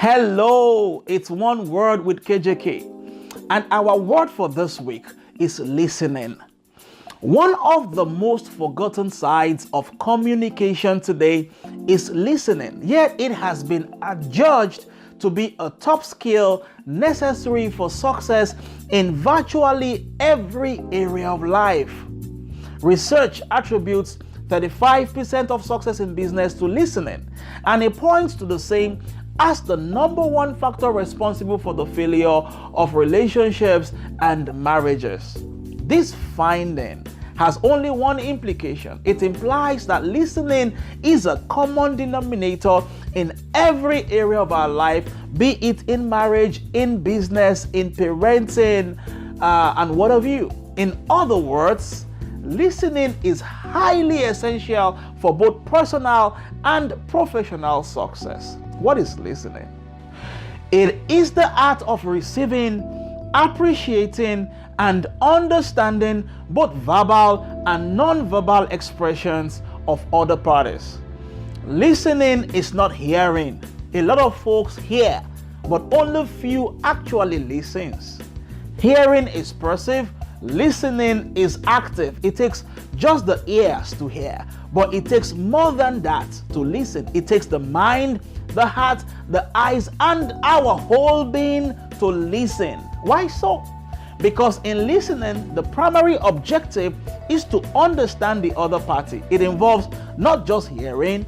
Hello, it's One Word with KJK, and our word for this week is listening. One of the most forgotten sides of communication today is listening, yet it has been adjudged to be a top skill necessary for success in virtually every area of life. Research attributes 35% of success in business to listening, and it points to the same as the number one factor responsible for the failure of relationships and marriages. This finding has only one implication. It implies that listening is a common denominator in every area of our life, be it in marriage, in business, in parenting, and what have you. In other words, listening is highly essential for both personal and professional success. What is listening? It is the art of receiving, appreciating, and understanding both verbal and non-verbal expressions of other parties. Listening is not hearing. A lot of folks hear, but only few actually listens. Hearing is passive, listening is active. It takes just the ears to hear, but it takes more than that to listen. It takes the mind, the heart, the eyes, and our whole being to listen. Why so? Because in listening, the primary objective is to understand the other party. It involves not just hearing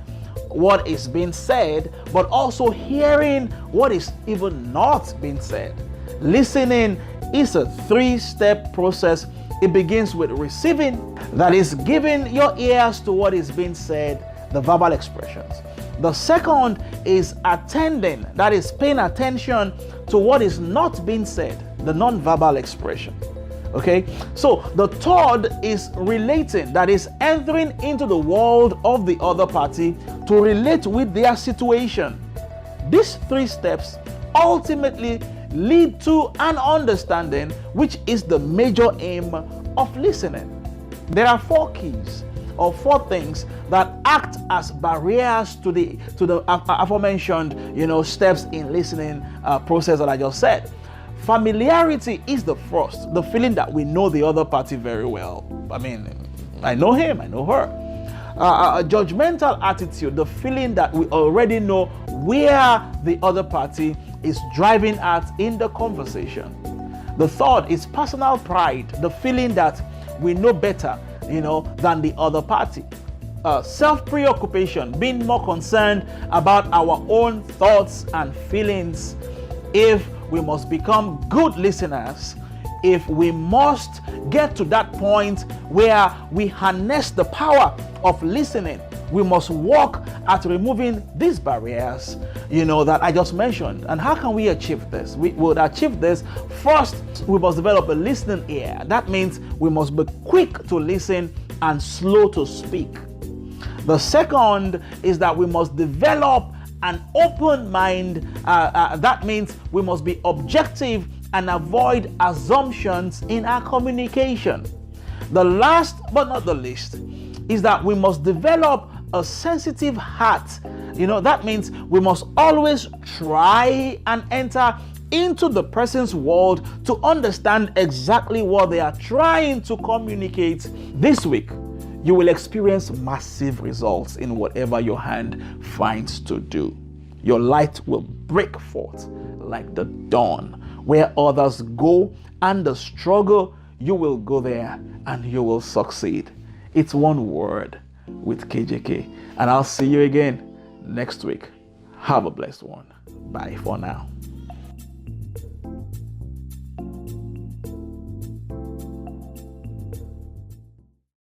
what is being said, but also hearing what is even not being said. Listening is a three-step process. It begins with receiving, that is giving your ears to what is being said, the verbal expressions. The second is attending, that is paying attention to what is not being said, the non-verbal expression. Okay, so the third is relating, that is entering into the world of the other party to relate with their situation. These three steps ultimately lead to an understanding, which is the major aim of listening. There are four keys or four things that act as barriers to the aforementioned steps in listening process that I just said. Familiarity is the first, the feeling that we know the other party very well. I mean, I know him, I know her. A judgmental attitude, the feeling that we already know where the other party is driving at in the conversation. The third is personal pride, the feeling that we know better, than the other party. Self-preoccupation, being more concerned about our own thoughts and feelings. If we must become good listeners, if we must get to that point where we harness the power of listening, we must work at removing these barriers, that I just mentioned. And how can we achieve this? We would achieve this first. We must develop a listening ear. That means we must be quick to listen and slow to speak. The second is that we must develop an open mind. That means we must be objective and avoid assumptions in our communication. The last but not the least is that we must develop a sensitive heart. That means we must always try and enter into the person's world to understand exactly what they are trying to communicate. This week, you will experience massive results in whatever your hand finds to do. Your light will break forth like the dawn. Where others go and the struggle, you will go there and you will succeed. It's One Word with KJK, and I'll see you again next week. Have a blessed one. Bye for now.